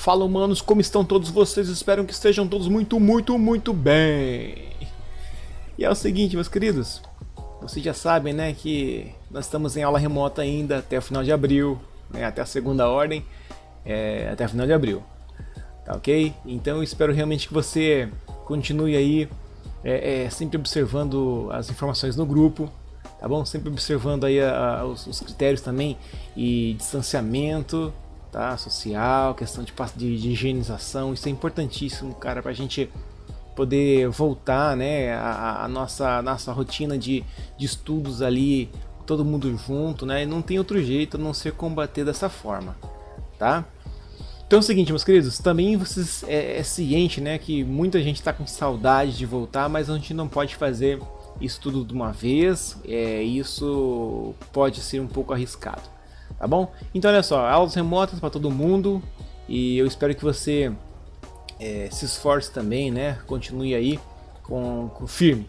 Fala, humanos, como estão todos vocês? Espero que estejam todos muito bem. E é o seguinte, meus queridos, vocês já sabem, né, que nós estamos em aula remota ainda até o final de abril, né, até a segunda ordem, até o final de abril, tá ok? Então eu espero realmente que você continue aí sempre observando as informações no grupo, tá bom? Sempre observando aí os critérios também e distanciamento, tá? Social, questão de higienização, isso é importantíssimo, cara, pra gente poder voltar, né, a nossa rotina de estudos ali, todo mundo junto, né? E não tem outro jeito a não ser combater dessa forma, tá? Então é o seguinte, meus queridos, também vocês é ciente, né, que muita gente está com saudade de voltar, mas a gente não pode fazer isso tudo de uma vez, isso pode ser um pouco arriscado, tá bom? Então olha só, aulas remotas para todo mundo e eu espero que você se esforce também, né? Continue aí com firme.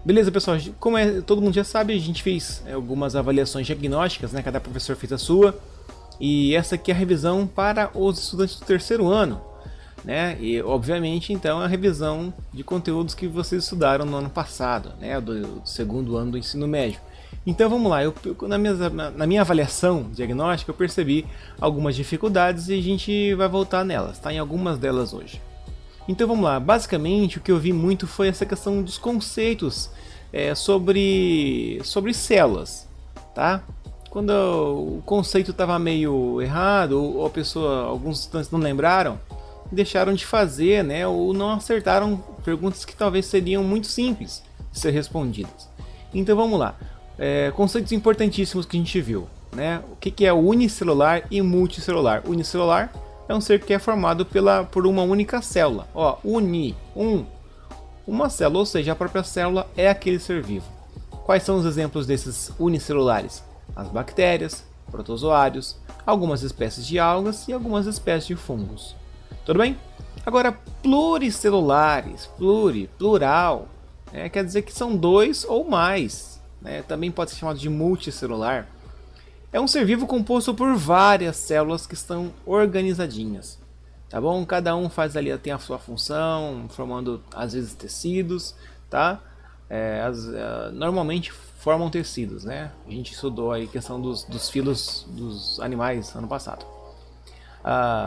Beleza, pessoal? Como todo mundo já sabe, a gente fez algumas avaliações diagnósticas, né? Cada professor fez a sua. E essa aqui é a revisão para os estudantes do terceiro ano, né? E obviamente, então, é a revisão de conteúdos que vocês estudaram no ano passado, né? Do segundo ano do ensino médio. Então vamos lá, na minha avaliação diagnóstica eu percebi algumas dificuldades e a gente vai voltar nelas, tá? Em algumas delas hoje. Então vamos lá, basicamente o que eu vi muito foi essa questão dos conceitos sobre células, tá? Quando o conceito estava meio errado, ou alguns estudantes não lembraram, deixaram de fazer, né? Ou não acertaram perguntas que talvez seriam muito simples de ser respondidas. Então vamos lá. Conceitos importantíssimos que a gente viu, né? O que é unicelular e multicelular? Unicelular é um ser que é formado por uma única célula. Ó, uma célula, ou seja, a própria célula é aquele ser vivo. Quais são os exemplos desses unicelulares? As bactérias, protozoários, algumas espécies de algas e algumas espécies de fungos. Tudo bem? Agora, pluricelulares, plural, quer dizer que são dois ou mais. Também pode ser chamado de multicelular, é um ser vivo composto por várias células que estão organizadinhas, tá bom? Cada um tem a sua função, formando às vezes tecidos, tá? Normalmente formam tecidos, né? A gente estudou aí a questão dos filos dos animais ano passado.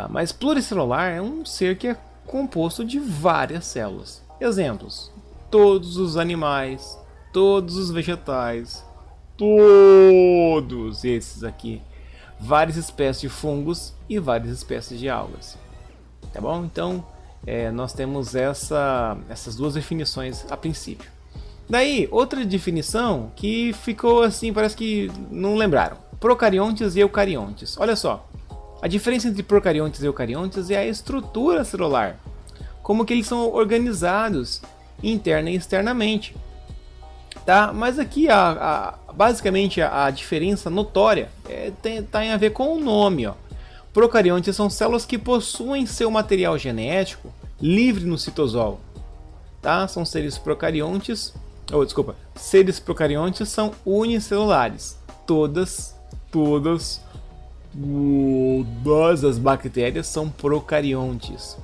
Mas pluricelular é um ser que é composto de várias células. Exemplos: todos os animais, todos os vegetais, todos esses aqui, várias espécies de fungos e várias espécies de algas, tá bom? Então nós temos essas duas definições a princípio. Daí outra definição que ficou assim, parece que não lembraram: procariontes e eucariontes. Olha só, a diferença entre procariontes e eucariontes é a estrutura celular, como que eles são organizados interna e externamente. Tá? Mas aqui basicamente a diferença notória tem a ver com o nome. Ó. Procariontes são células que possuem seu material genético livre no citosol. Tá? São seres procariontes. Seres procariontes são unicelulares. Todas as bactérias são procariontes.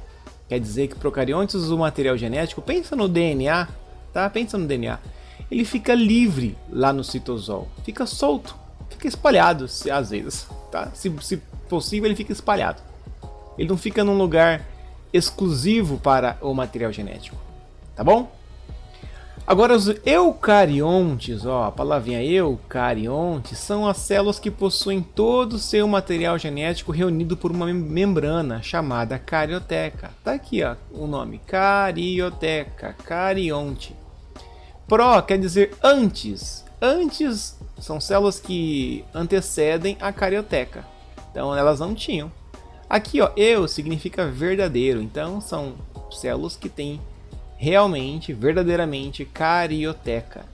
Quer dizer que procariontes, o material genético, pensa no DNA, tá? Pensa no DNA. Ele fica livre lá no citosol, fica solto, fica espalhado às vezes, tá? Se possível, ele fica espalhado. Ele não fica num lugar exclusivo para o material genético, tá bom? Agora os eucariontes, ó, a palavrinha eucarionte, são as células que possuem todo o seu material genético reunido por uma membrana chamada carioteca. Tá aqui, ó, o nome, carioteca, carionte. Pro quer dizer antes. Antes são células que antecedem a carioteca. Então elas não tinham. Aqui, ó, eu significa verdadeiro. Então são células que têm realmente, verdadeiramente carioteca.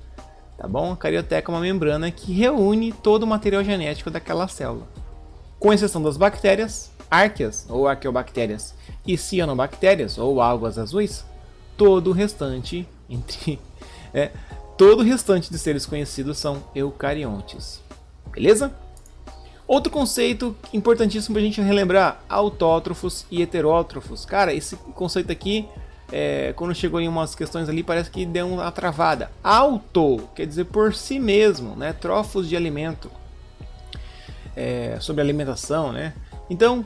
Tá bom? A carioteca é uma membrana que reúne todo o material genético daquela célula. Com exceção das bactérias, árqueas ou arqueobactérias e cianobactérias ou algas azuis, todo o restante todo o restante de seres conhecidos são eucariontes. Beleza? Outro conceito importantíssimo pra gente relembrar, autótrofos e heterótrofos. Cara, esse conceito aqui, quando chegou em umas questões ali, parece que deu uma travada. Auto quer dizer por si mesmo, né? Trofos de alimento, sobre alimentação, né? Então,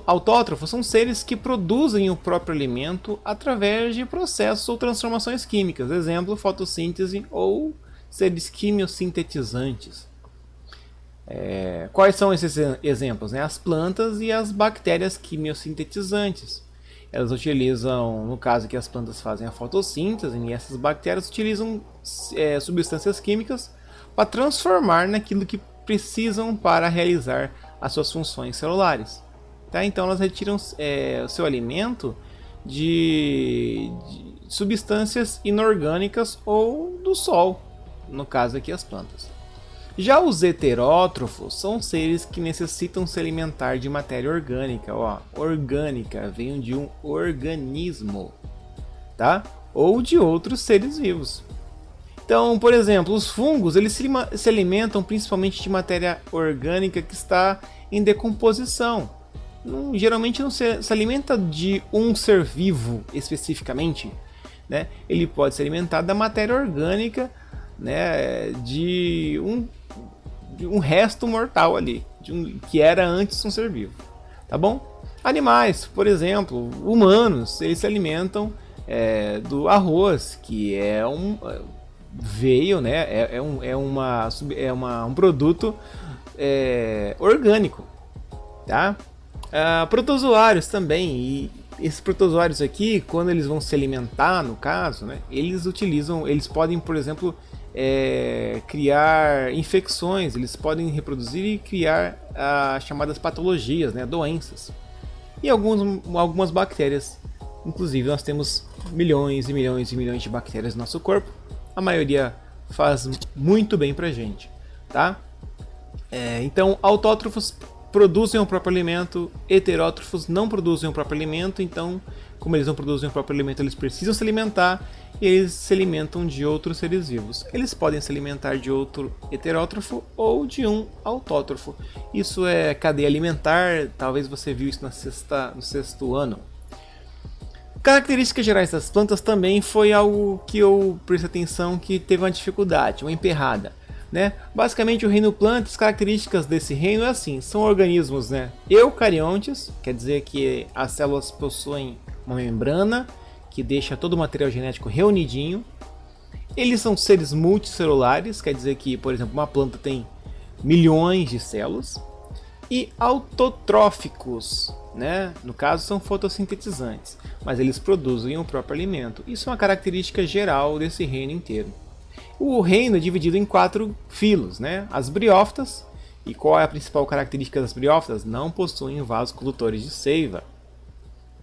autótrofos são seres que produzem o próprio alimento através de processos ou transformações químicas. Exemplo, fotossíntese ou seres quimiosintetizantes. Quais são esses exemplos? Né? As plantas e as bactérias quimiosintetizantes. Elas utilizam, no caso que as plantas fazem a fotossíntese, e essas bactérias utilizam substâncias químicas para transformar naquilo que precisam para realizar as suas funções celulares. Tá? Então elas retiram o seu alimento de substâncias inorgânicas ou do sol, no caso aqui as plantas. Já os heterótrofos são seres que necessitam se alimentar de matéria orgânica. Ó, orgânica vem de um organismo, tá? Ou de outros seres vivos. Então, por exemplo, os fungos eles se alimentam principalmente de matéria orgânica que está em decomposição. Geralmente não se alimenta de um ser vivo especificamente, né? Ele pode se alimentar da matéria orgânica, né, de um resto mortal ali, que era antes um ser vivo, tá bom? Animais, por exemplo, humanos, eles se alimentam do arroz, que veio, né, um produto orgânico, tá? Protozoários também, e esses protozoários aqui, quando eles vão se alimentar, no caso, né, eles podem, por exemplo, criar infecções, eles podem reproduzir e criar as chamadas patologias, né, doenças. E algumas bactérias, inclusive nós temos milhões e milhões e milhões de bactérias no nosso corpo, a maioria faz muito bem pra gente, tá? Então, autótrofos produzem o próprio alimento, heterótrofos não produzem o próprio alimento, então, como eles não produzem o próprio alimento, eles precisam se alimentar e eles se alimentam de outros seres vivos. Eles podem se alimentar de outro heterótrofo ou de um autótrofo. Isso é cadeia alimentar, talvez você viu isso no sexto ano. Características gerais das plantas também foi algo que eu prestei atenção que teve uma dificuldade, uma emperrada. Né? Basicamente o reino planta, as características desse reino é assim, são organismos, né, eucariontes, quer dizer que as células possuem uma membrana que deixa todo o material genético reunidinho. Eles são seres multicelulares, quer dizer que, por exemplo, uma planta tem milhões de células. E autotróficos, né? No caso são fotossintetizantes, mas eles produzem o próprio alimento. Isso é uma característica geral desse reino inteiro. O reino é dividido em 4 filos, né? As briófitas, e qual é a principal característica das briófitas? Não possuem vasos condutores de seiva,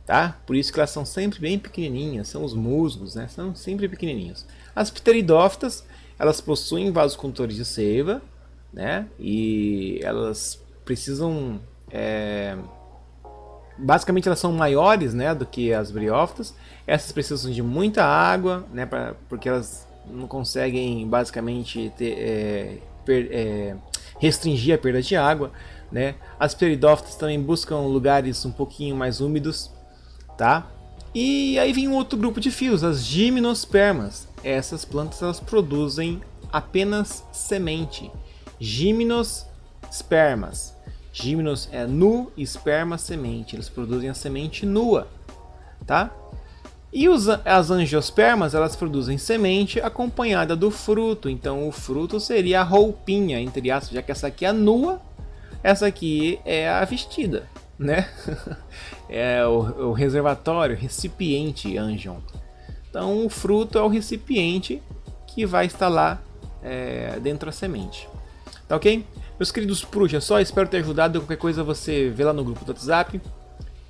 tá? Por isso que elas são sempre bem pequenininhas, são os musgos, né? São sempre pequenininhos. As pteridófitas, elas possuem vasos condutores de seiva, né? E elas precisam... basicamente elas são maiores, né, do que as briófitas. Essas precisam de muita água, né, porque elas não conseguem basicamente restringir a perda de água, né? As pteridófitas também buscam lugares um pouquinho mais úmidos, tá? E aí vem um outro grupo de filos, as gimnospermas. Essas plantas elas produzem apenas semente. Gimnospermas. Gimnos é nu, esperma, semente. Eles produzem a semente nua, tá? E as angiospermas, elas produzem semente acompanhada do fruto. Então o fruto seria a roupinha, entre aspas, já que essa aqui é nua, essa aqui é a vestida, né? É o reservatório, recipiente angion. Então o fruto é o recipiente que vai estar lá dentro da semente. Tá ok? Meus queridos, por hoje é só, espero ter ajudado. Qualquer coisa você vê lá no grupo do WhatsApp.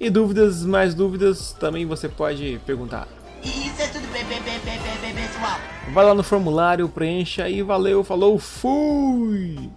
E dúvidas, mais dúvidas, também você pode perguntar. Isso é tudo bem, pessoal. Vai lá no formulário, preencha e valeu, falou, fui!